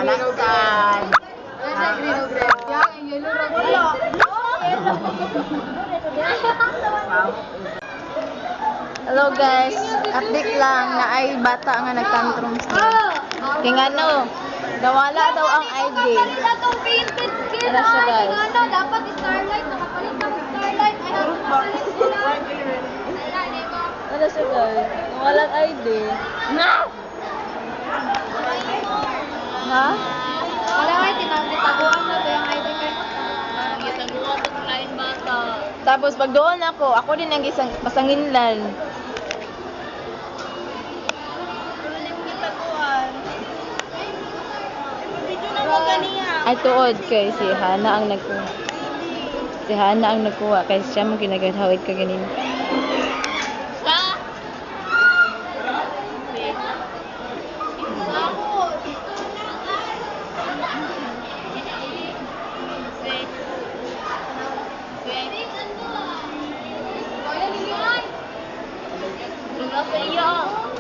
Panaksan. Hello guys, update lang na ay bata nga nagtantrums na. Kaya nga no, nawala daw ang ID. Ano siya guys? Dapat starlight, nakapalit ng starlight. Ano siya guys? Nawala ang ID. Na! Ha? Wala nga, tinagitaguan na ito yung ID card. Gitaguan ito ng lain bata. Tapos pag doon ako din ang isang pasanginlan. Ay tuod kay si Hana ang nagkuha. Si Hana ang nagkuha kay siya mo ginagadhawid ka ganin. Sa?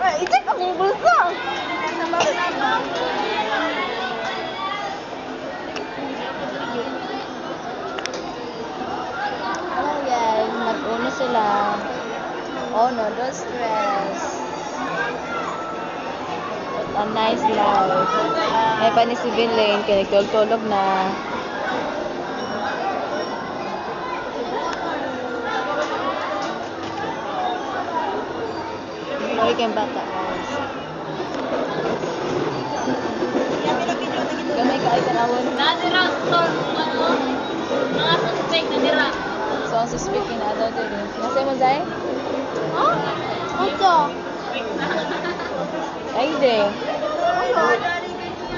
Ay, i-check akong bulsa. Hello guys, nag-uno sila. Oh no, don't stress. What a nice life. May pa ni si Vinlane, kaya nagtulog na. Sorry kayong bata guys. Gamay ka ay tanawon. Nadira, store, mga suspect nadira. So ang suspect na daw din. Nasa mo Zay? Huh? Ocho. Ay de.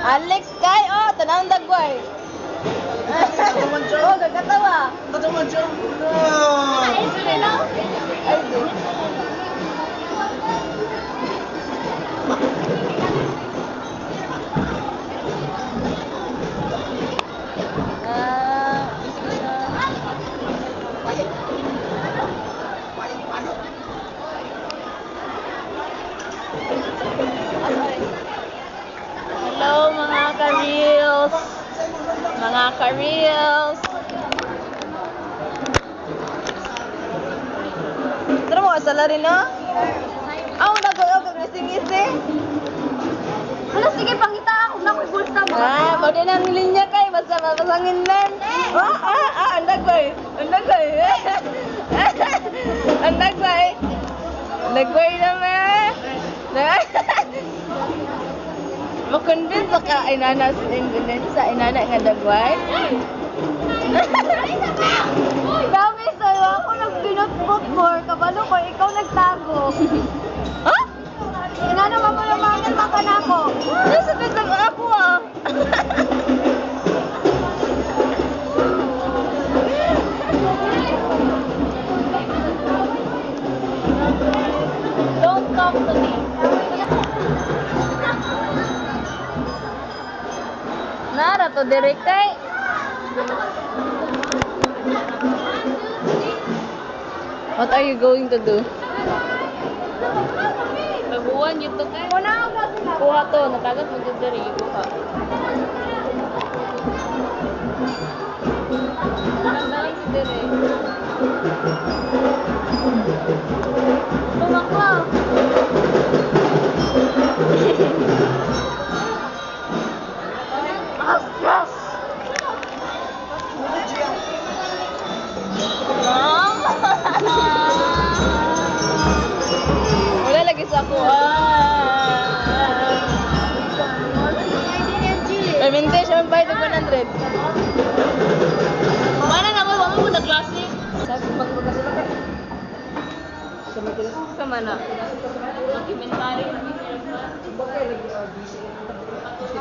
Alex kay oh tanang dagway. Oh gagatawa. Ay, sila. Ay de. Hello mga ka-reels. Mga ka-reels. Tara mo, asala rin no? Aw, nag-uog ang gising-gising. Ano, sige, pangita ako na may bulsa mo. Mo din ang linya kay basta mapasangin nan. Andag bay. Andag bay. Andag bay. Nagway naman. Makonvince ka inana sa inana nga dagway. Dami sa'yo, ako nag-binot-bot more. Kabalo ko, ikaw nagtago. Ha? Ina naman mo naman maka na ako. Nasa bitang ako ah. Don't talk to me. Nara to direct kay. What are you going to do? Baguan yun to kay. Kuha to, natagat mo dito rin. Kuha. Nagdalang si Dere. Tumakbo. Wala lagi sa ako. Permente siya magbayad ng 100. Mana naman mo na klase? Sa mana? Documentary.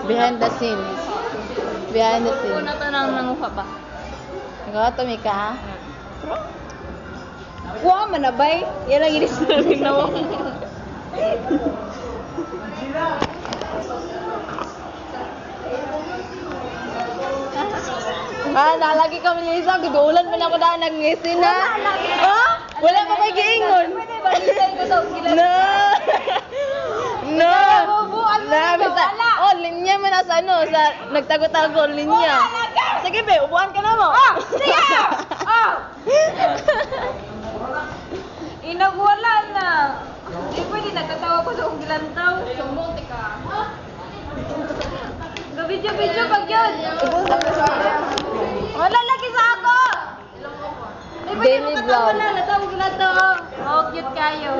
Behind the scenes. Behind the Kung scenes. na to nang nanguha pa. Nagawa Mika ha? Kuha man na bay. Yan ang inis na ginawa. Nalagi ka man isa. Gudulan man ako daan nag-ngisin na. Ha? Wala pa kay giingon. Pwede ba? Lisay ko sa No! No! Nabubuan mo Na, na basta, wala. Oh, linya mo na sa ano, sa nagtago-tago, linya. Sige, be, upuan ka na mo. Sige! Inagwala na. Di pwede nagkatawa ko sa kong gilantaw. Sumbong, tika. Gabidyo-bidyo pag yun. Wala lagi sa ako. Di pwede Daily makatawa vlog. na. Natawag gilantaw. Oh, cute kayo.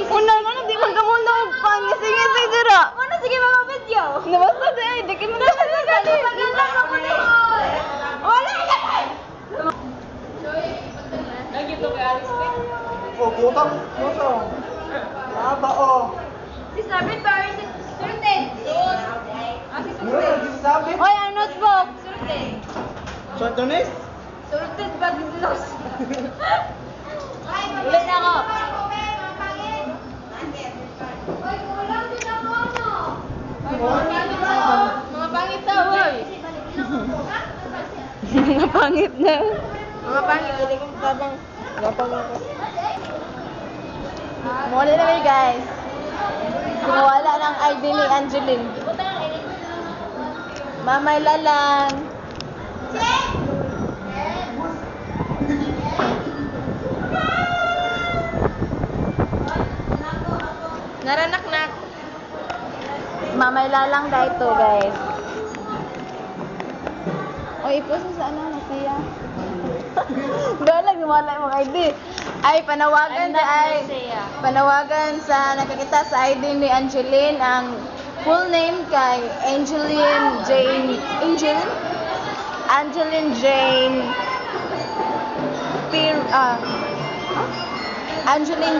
Una, ano, di magkamundo ang pangisi-ngisi dira. Ano, sige mga video. Nabasta di ay, di ka mo na sa gali. Wala ka. Lagi to kay Alice Pe. Oh, butang. Butang. Aba, oh. Si Sabit Barry, surten. Ah, si Mura, surten. hindi sabi. Hoy, ang notebook. Surten. Sardones? Surten ba los? Ulit na ako. Mga pangit daw, hoy. Mga pangit na. Mga pangit, hindi ko tabang. Muna na kami, guys. Nawala ng ID ni Angeline. Mamay lalang. Naranak-nak. Mamay lalang dahil to, guys. O, ipost mo sa ano, nasiya. Galang, nawala yung mga ID. Ay, panawagan I'm not ay Messiah. panawagan sa nakakita sa ID ni Angeline. Ang full name kay Angeline Jane Angeline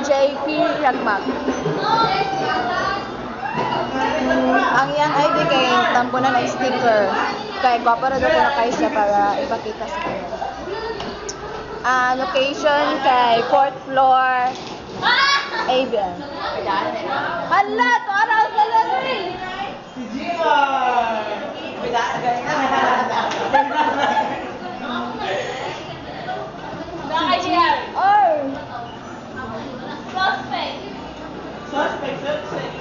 J. P. Ragmag. Ang iyang ID kay tampunan ng sticker. Kay gwapa na daw ko na kayo siya para ipakita sa kanya. Location kay 4th floor. ABN. Hala, to araw sa lalaki. Si Jimar! Nakakayar. Oy. Suspect. Suspect, suspect.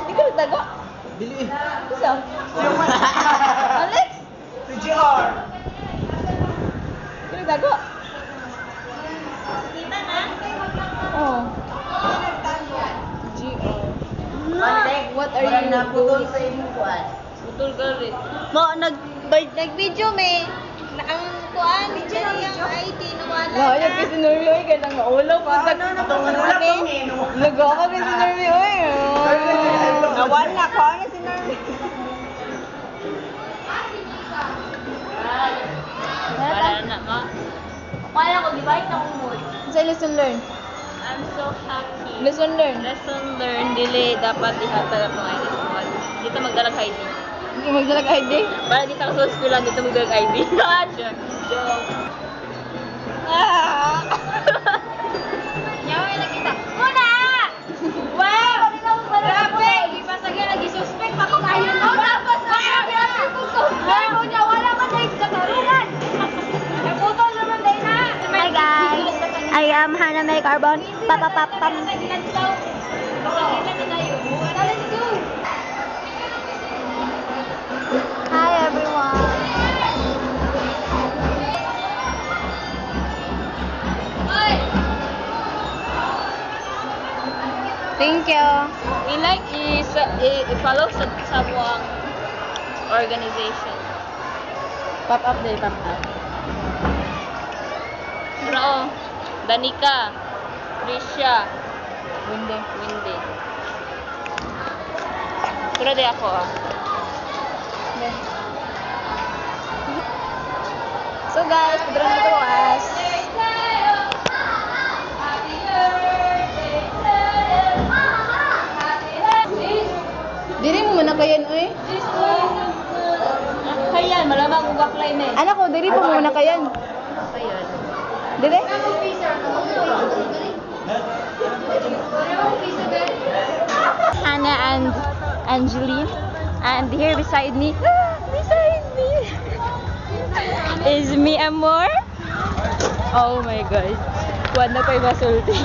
Di ka nagtago? Dili. Isa. Alex? Si JR! Di ka nagtago? Oh. GR. What are you doing? sa imong kuan. Putol ka rin. Mo, nag-video may ang kuan, video yung ID nawala. No, yung kasi Norby, oy, ka nang maulaw pa. Nagawa ka kasi Norby, oy. Nawala ko. Ano si Norby? Wala na ma. Kaya ko, di ba ito akong mood? Sa lesson learn. I'm so happy. Lesson learn. Lesson learned, dili dapat ihatag ang mga ID. Dito magdalag ID. Hindi ka magdalag ID? Para dito ako sa school dito magdalag ID. Joke. Nyawa yung nakita. Muna! Wow! Grabe! Ipasagyan lagi suspect. Pakong ayun mo. Tapos na! Ayaw niya. Wala ka sa katarungan. Ay, putol naman dahil na. Hi guys, I am Hannah May Carbon. Papapapam. Let's go! Hi everyone. Thank you. I-like, i-follow sa buwang organization. Pop up day, pop up. Pero, Danica, Trisha, Windy. Windy. Pero di ako ah. So guys, pagdara na ito as diri mo muna kayan, oy. Ayan, malamang kung apply na eh. Anak ko, diri po muna kayan. Ayan. Diri? Hannah and Angeline. And here beside me, is me Amor. Oh my God. Wala pa'y masulti.